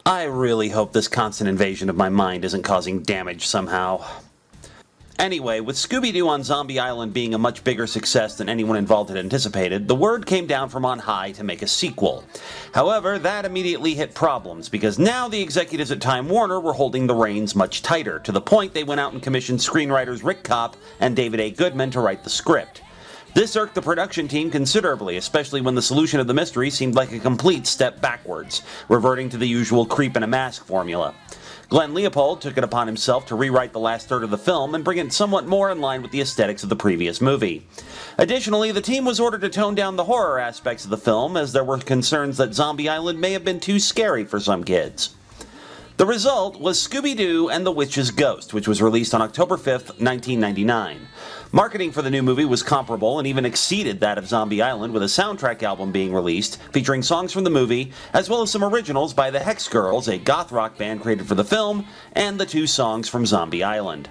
I really hope this constant invasion of my mind isn't causing damage somehow. Anyway, with Scooby-Doo on Zombie Island being a much bigger success than anyone involved had anticipated, the word came down from on high to make a sequel. However, that immediately hit problems, because now the executives at Time Warner were holding the reins much tighter, to the point they went out and commissioned screenwriters Rick Kopp and David A. Goodman to write the script. This irked the production team considerably, especially when the solution of the mystery seemed like a complete step backwards, reverting to the usual creep in a mask formula. Glenn Leopold took it upon himself to rewrite the last third of the film and bring it somewhat more in line with the aesthetics of the previous movie. Additionally, the team was ordered to tone down the horror aspects of the film, as there were concerns that Zombie Island may have been too scary for some kids. The result was Scooby-Doo and the Witch's Ghost, which was released on October 5th, 1999. Marketing for the new movie was comparable and even exceeded that of Zombie Island, with a soundtrack album being released featuring songs from the movie, as well as some originals by the Hex Girls, a goth rock band created for the film, and the 2 songs from Zombie Island.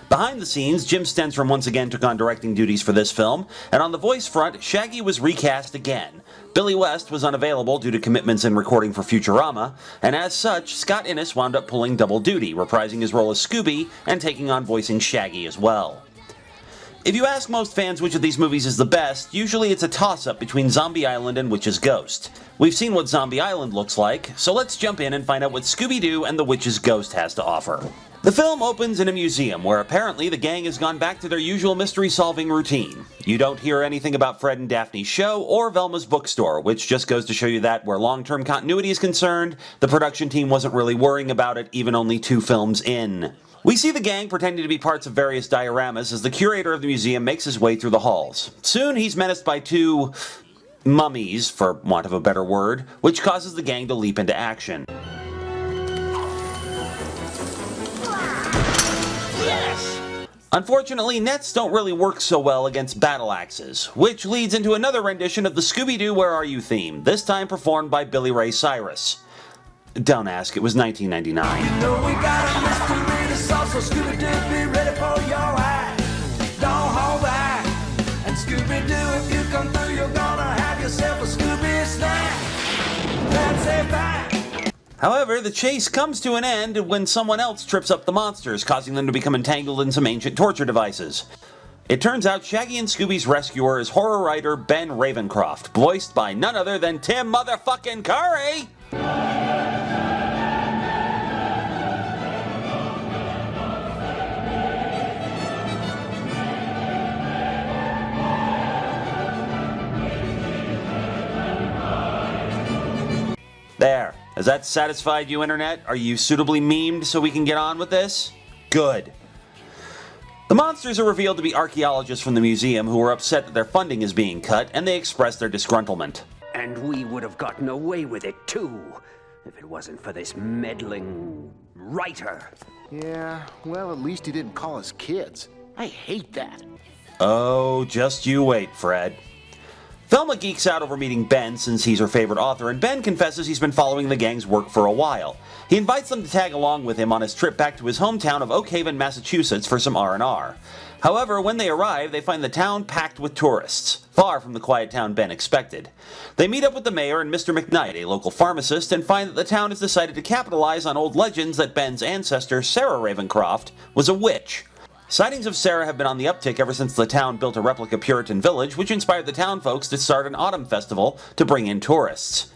Behind the scenes, Jim Stenstrom once again took on directing duties for this film, and on the voice front, Shaggy was recast again. Billy West was unavailable due to commitments in recording for Futurama, and as such, Scott Innes wound up pulling double duty, reprising his role as Scooby and taking on voicing Shaggy as well. If you ask most fans which of these movies is the best, usually it's a toss-up between Zombie Island and Witch's Ghost. We've seen what Zombie Island looks like, so let's jump in and find out what Scooby-Doo and the Witch's Ghost has to offer. The film opens in a museum where apparently the gang has gone back to their usual mystery-solving routine. You don't hear anything about Fred and Daphne's show or Velma's bookstore, which just goes to show you that where long-term continuity is concerned, the production team wasn't really worrying about it even only 2 films in. We see the gang pretending to be parts of various dioramas as the curator of the museum makes his way through the halls. Soon he's menaced by 2 mummies, for want of a better word, which causes the gang to leap into action. Unfortunately, nets don't really work so well against battle axes, which leads into another rendition of the Scooby-Doo Where Are You theme, this time performed by Billy Ray Cyrus. Don't ask, it was 1999. You know we got a mystery to solve, so Scooby-Doo, be ready for your eye. Don't hold back. And Scooby-Doo, if you come through, you're gonna have yourself a Scooby snack. That's a fact. However, the chase comes to an end when someone else trips up the monsters, causing them to become entangled in some ancient torture devices. It turns out Shaggy and Scooby's rescuer is horror writer Ben Ravencroft, voiced by none other than Tim motherfucking Curry! There. Has that satisfied you, Internet? Are you suitably memed so we can get on with this? Good. The monsters are revealed to be archaeologists from the museum who are upset that their funding is being cut, and they express their disgruntlement. And we would have gotten away with it, too, if it wasn't for this meddling writer. Yeah, well, at least he didn't call us kids. I hate that. Oh, just you wait, Fred. Velma geeks out over meeting Ben since he's her favorite author, and Ben confesses he's been following the gang's work for a while. He invites them to tag along with him on his trip back to his hometown of Oakhaven, Massachusetts for some R&R. However, when they arrive, they find the town packed with tourists, far from the quiet town Ben expected. They meet up with the mayor and Mr. McKnight, a local pharmacist, and find that the town has decided to capitalize on old legends that Ben's ancestor, Sarah Ravencroft, was a witch. Sightings of Sarah have been on the uptick ever since the town built a replica Puritan village, which inspired the town folks to start an autumn festival to bring in tourists.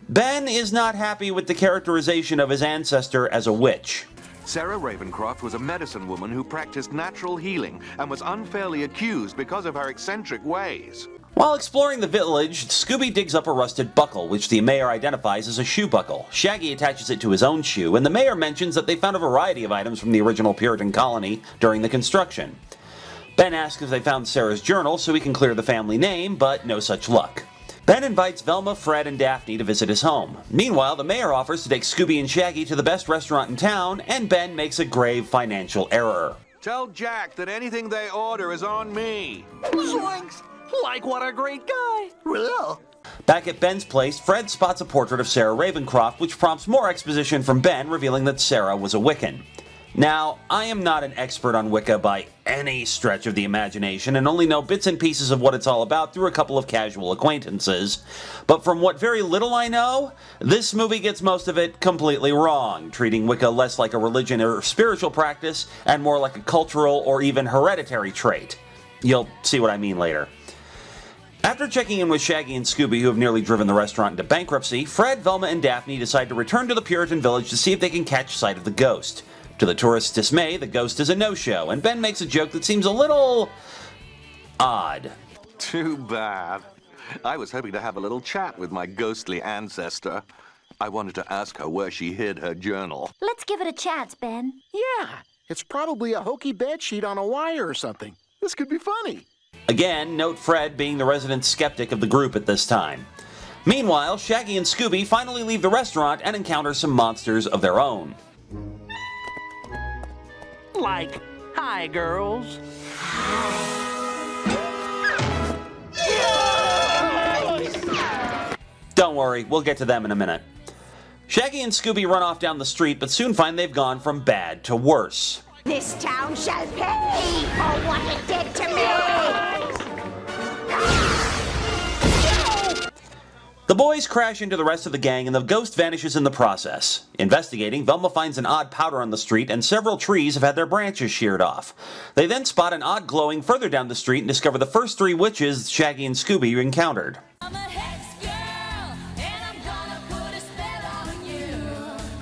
Ben is not happy with the characterization of his ancestor as a witch. Sarah Ravencroft was a medicine woman who practiced natural healing and was unfairly accused because of her eccentric ways. While exploring the village, Scooby digs up a rusted buckle, which the mayor identifies as a shoe buckle. Shaggy attaches it to his own shoe, and the mayor mentions that they found a variety of items from the original Puritan colony during the construction. Ben asks if they found Sarah's journal so he can clear the family name, but no such luck. Ben invites Velma, Fred, and Daphne to visit his home. Meanwhile, the mayor offers to take Scooby and Shaggy to the best restaurant in town, and Ben makes a grave financial error. Tell Jack that anything they order is on me. Zoinks! Like, what a great guy! Real. Back at Ben's place, Fred spots a portrait of Sarah Ravencroft, which prompts more exposition from Ben, revealing that Sarah was a Wiccan. Now, I am not an expert on Wicca by any stretch of the imagination, and only know bits and pieces of what it's all about through a couple of casual acquaintances. But from what very little I know, this movie gets most of it completely wrong, treating Wicca less like a religion or spiritual practice, and more like a cultural or even hereditary trait. You'll see what I mean later. After checking in with Shaggy and Scooby, who have nearly driven the restaurant into bankruptcy, Fred, Velma, and Daphne decide to return to the Puritan village to see if they can catch sight of the ghost. To the tourists' dismay, the ghost is a no-show, and Ben makes a joke that seems a little odd. Too bad. I was hoping to have a little chat with my ghostly ancestor. I wanted to ask her where she hid her journal. Let's give it a chance, Ben. Yeah, it's probably a hokey bedsheet on a wire or something. This could be funny. Again, note Fred being the resident skeptic of the group at this time. Meanwhile, Shaggy and Scooby finally leave the restaurant and encounter some monsters of their own. Like, hi, girls. Don't worry, we'll get to them in a minute. Shaggy and Scooby run off down the street, but soon find they've gone from bad to worse. This town shall pay for what it did to me! The boys crash into the rest of the gang and the ghost vanishes in the process. Investigating, Velma finds an odd powder on the street and several trees have had their branches sheared off. They then spot an odd glowing further down the street and discover the first three witches Shaggy and Scooby encountered. I'm a hex girl, and I'm gonna put a spell on you.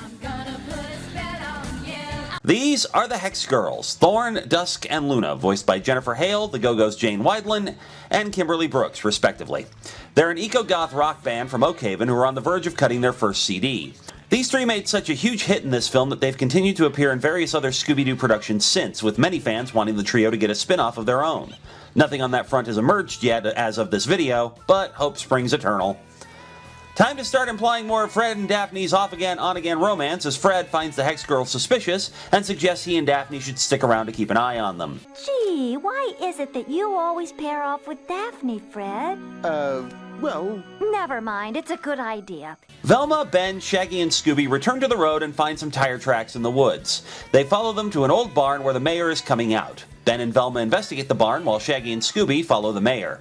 I'm gonna put a spell on you. These are the Hex Girls, Thorn, Dusk, and Luna, voiced by Jennifer Hale, the Go-Go's Jane Weidlin, and Kimberly Brooks, respectively. They're an eco-goth rock band from Oakhaven who are on the verge of cutting their first CD. These three made such a huge hit in this film that they've continued to appear in various other Scooby-Doo productions since, with many fans wanting the trio to get a spin-off of their own. Nothing on that front has emerged yet as of this video, but hope springs eternal. Time to start implying more of Fred and Daphne's off-again, on-again romance as Fred finds the Hex Girls suspicious and suggests he and Daphne should stick around to keep an eye on them. Gee, why is it that you always pair off with Daphne, Fred? Well, Never mind, it's a good idea. Velma, Ben, Shaggy, and Scooby return to the road and find some tire tracks in the woods. They follow them to an old barn where the mayor is coming out. Ben and Velma investigate the barn while Shaggy and Scooby follow the mayor.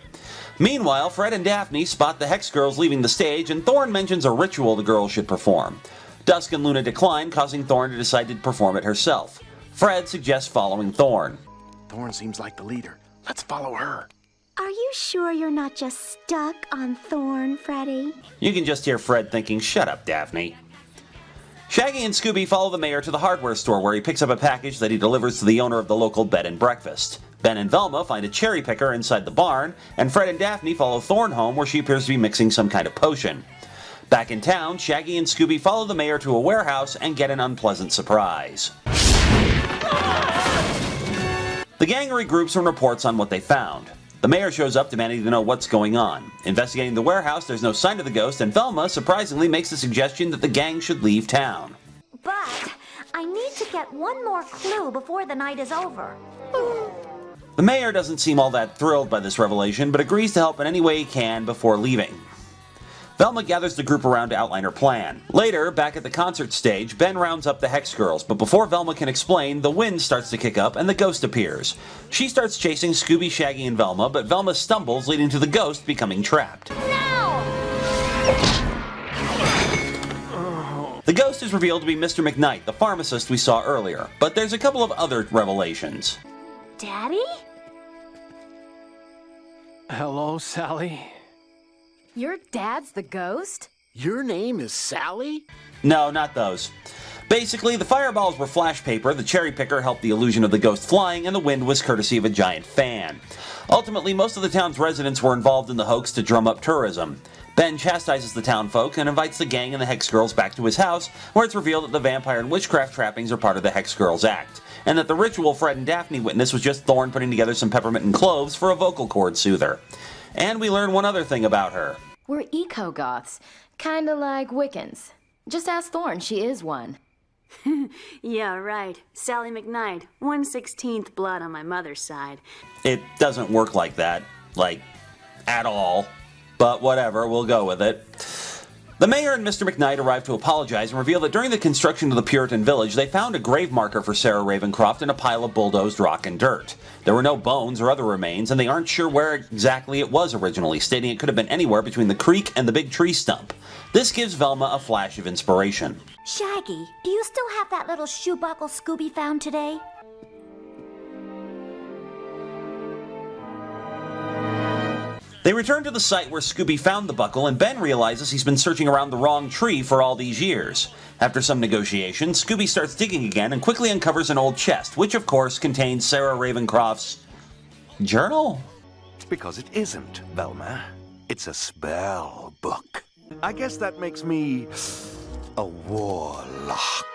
Meanwhile, Fred and Daphne spot the Hex Girls leaving the stage, and Thorn mentions a ritual the girls should perform. Dusk and Luna decline, causing Thorn to decide to perform it herself. Fred suggests following Thorn. Thorn seems like the leader. Let's follow her. Are you sure you're not just stuck on Thorn, Freddy? You can just hear Fred thinking, "Shut up, Daphne." Shaggy and Scooby follow the mayor to the hardware store where he picks up a package that he delivers to the owner of the local bed and breakfast. Ben and Velma find a cherry picker inside the barn, and Fred and Daphne follow Thorn home where she appears to be mixing some kind of potion. Back in town, Shaggy and Scooby follow the mayor to a warehouse and get an unpleasant surprise. The gang regroups and reports on what they found. The mayor shows up demanding to know what's going on. Investigating the warehouse, there's no sign of the ghost, and Velma surprisingly makes the suggestion that the gang should leave town. But I need to get one more clue before the night is over. The mayor doesn't seem all that thrilled by this revelation, but agrees to help in any way he can before leaving. Velma gathers the group around to outline her plan. Later, back at the concert stage, Ben rounds up the Hex Girls, but before Velma can explain, the wind starts to kick up and the ghost appears. She starts chasing Scooby, Shaggy, and Velma, but Velma stumbles, leading to the ghost becoming trapped. No! The ghost is revealed to be Mr. McKnight, the pharmacist we saw earlier, but there's a couple of other revelations. Daddy? Hello, Sally. Your dad's the ghost? Your name is Sally? No, not those. Basically, the fireballs were flash paper, the cherry picker helped the illusion of the ghost flying, and the wind was courtesy of a giant fan. Ultimately, most of the town's residents were involved in the hoax to drum up tourism. Ben chastises the townfolk and invites the gang and the Hex Girls back to his house, where it's revealed that the vampire and witchcraft trappings are part of the Hex Girls act, and that the ritual Fred and Daphne witnessed was just Thorn putting together some peppermint and cloves for a vocal cord soother. And we learn one other thing about her. We're eco-goths. Kinda like Wiccans. Just ask Thorn, she is one. Yeah, right. Sally McKnight, 1/16th blood on my mother's side. It doesn't work like that. Like, at all. But whatever, we'll go with it. The mayor and Mr. McKnight arrive to apologize and reveal that during the construction of the Puritan village, they found a grave marker for Sarah Ravencroft in a pile of bulldozed rock and dirt. There were no bones or other remains, and they aren't sure where exactly it was originally, stating it could have been anywhere between the creek and the big tree stump. This gives Velma a flash of inspiration. Shaggy, do you still have that little shoe buckle Scooby found today? They return to the site where Scooby found the buckle, and Ben realizes he's been searching around the wrong tree for all these years. After some negotiation, Scooby starts digging again and quickly uncovers an old chest, which of course contains Sarah Ravencroft's journal? Because it isn't, Velma. It's a spell book. I guess that makes me a warlock.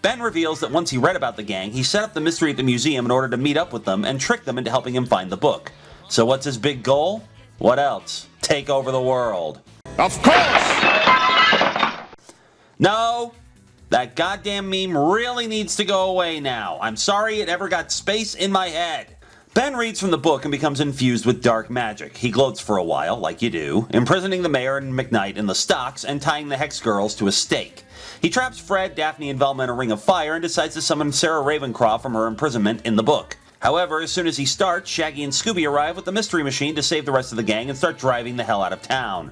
Ben reveals that once he read about the gang, he set up the mystery at the museum in order to meet up with them and trick them into helping him find the book. So what's his big goal? What else? Take over the world. Of course! No! That goddamn meme really needs to go away now. I'm sorry it ever got space in my head. Ben reads from the book and becomes infused with dark magic. He gloats for a while, like you do, imprisoning the mayor and McKnight in the stocks and tying the Hex Girls to a stake. He traps Fred, Daphne, and Velma in a ring of fire and decides to summon Sarah Ravencroft from her imprisonment in the book. However, as soon as he starts, Shaggy and Scooby arrive with the mystery machine to save the rest of the gang and start driving the hell out of town.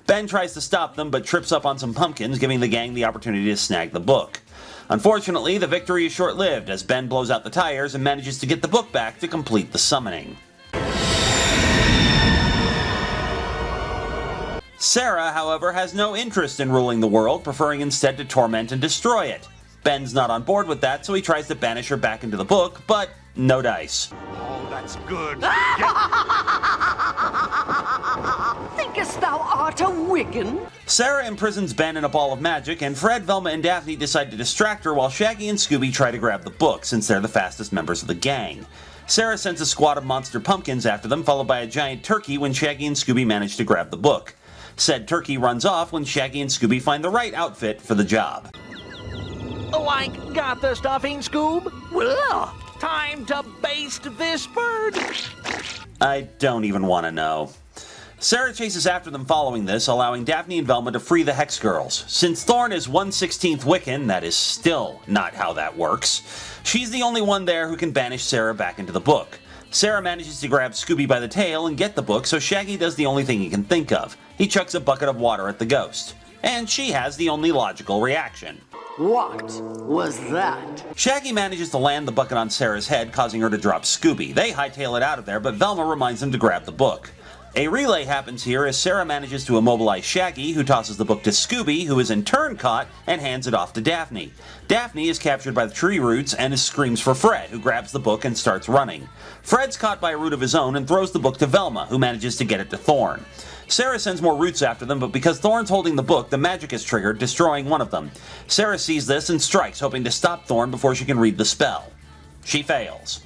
Ben tries to stop them but trips up on some pumpkins, giving the gang the opportunity to snag the book. Unfortunately, the victory is short-lived as Ben blows out the tires and manages to get the book back to complete the summoning. Sarah, however, has no interest in ruling the world, preferring instead to torment and destroy it. Ben's not on board with that, so he tries to banish her back into the book, but no dice. Oh, that's good. Thinkest thou art a Wiccan? Sarah imprisons Ben in a ball of magic, and Fred, Velma, and Daphne decide to distract her while Shaggy and Scooby try to grab the book, since they're the fastest members of the gang. Sarah sends a squad of monster pumpkins after them, followed by a giant turkey when Shaggy and Scooby manage to grab the book. Said turkey runs off when Shaggy and Scooby find the right outfit for the job. Like, got the stuffing, Scoob? Well, time to baste this bird. I don't even want to know. Sarah chases after them following this, allowing Daphne and Velma to free the Hex Girls. Since Thorn is 1/16th Wiccan, that is still not how that works. She's the only one there who can banish Sarah back into the book. Sarah manages to grab Scooby by the tail and get the book, so Shaggy does the only thing he can think of. He chucks a bucket of water at the ghost. And she has the only logical reaction. What was that? Shaggy manages to land the bucket on Sarah's head, causing her to drop Scooby. They hightail it out of there, but Velma reminds them to grab the book. A relay happens here as Sarah manages to immobilize Shaggy, who tosses the book to Scooby, who is in turn caught and hands it off to Daphne. Daphne is captured by the tree roots and screams for Fred, who grabs the book and starts running. Fred's caught by a root of his own and throws the book to Velma, who manages to get it to Thorn. Sarah sends more roots after them, but because Thorn's holding the book, the magic is triggered, destroying one of them. Sarah sees this and strikes, hoping to stop Thorn before she can read the spell. She fails.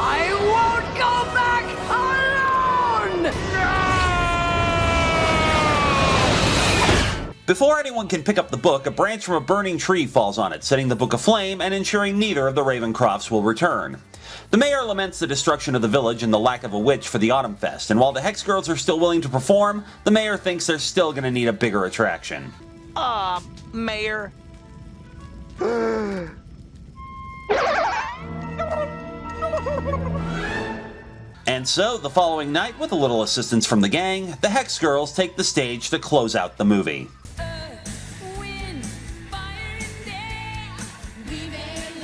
I won't go back alone! Before anyone can pick up the book, a branch from a burning tree falls on it, setting the book aflame and ensuring neither of the Ravencrofts will return. The mayor laments the destruction of the village and the lack of a witch for the Autumn Fest, and while the Hex Girls are still willing to perform, the mayor thinks they're still gonna need a bigger attraction. Mayor. And so, the following night, with a little assistance from the gang, the Hex Girls take the stage to close out the movie. Wind, fire, and air. We made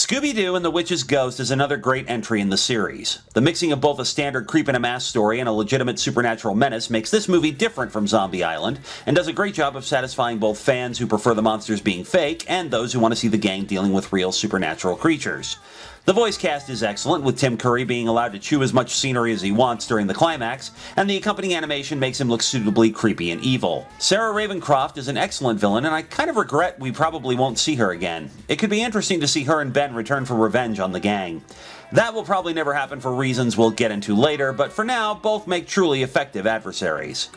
Scooby-Doo and the Witch's Ghost is another great entry in the series. The mixing of both a standard creep in a mask story and a legitimate supernatural menace makes this movie different from Zombie Island, and does a great job of satisfying both fans who prefer the monsters being fake and those who want to see the gang dealing with real supernatural creatures. The voice cast is excellent, with Tim Curry being allowed to chew as much scenery as he wants during the climax, and the accompanying animation makes him look suitably creepy and evil. Sarah Ravencroft is an excellent villain, and I kind of regret we probably won't see her again. It could be interesting to see her and Ben return for revenge on the gang. That will probably never happen for reasons we'll get into later, but for now, both make truly effective adversaries.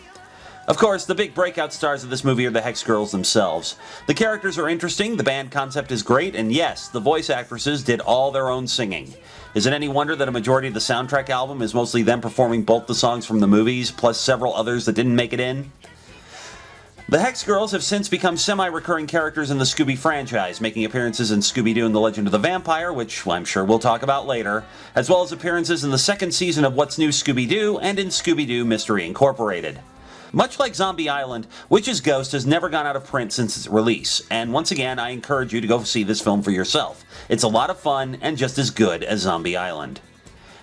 Of course, the big breakout stars of this movie are the Hex Girls themselves. The characters are interesting, the band concept is great, and yes, the voice actresses did all their own singing. Is it any wonder that a majority of the soundtrack album is mostly them performing both the songs from the movies, plus several others that didn't make it in? The Hex Girls have since become semi-recurring characters in the Scooby franchise, making appearances in Scooby-Doo and the Legend of the Vampire, which I'm sure we'll talk about later, as well as appearances in the second season of What's New Scooby-Doo and in Scooby-Doo Mystery Incorporated. Much like Zombie Island, Witch's Ghost has never gone out of print since its release, and once again I encourage you to go see this film for yourself. It's a lot of fun and just as good as Zombie Island.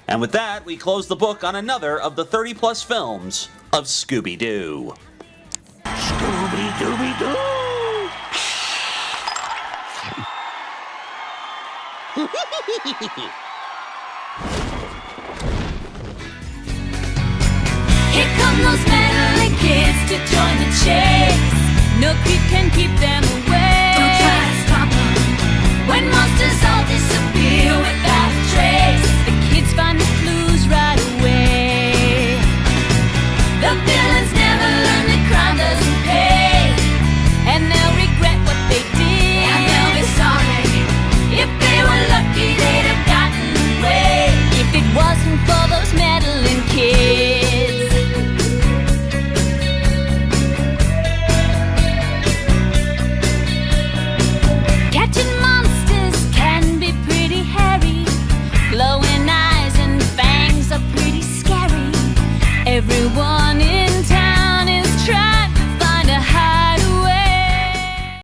And with that, we close the book on another of the 30-plus films of Scooby-Doo. Scooby-Dooby-Doo! Here come those meddling kids to join the chase. No creep can keep them away.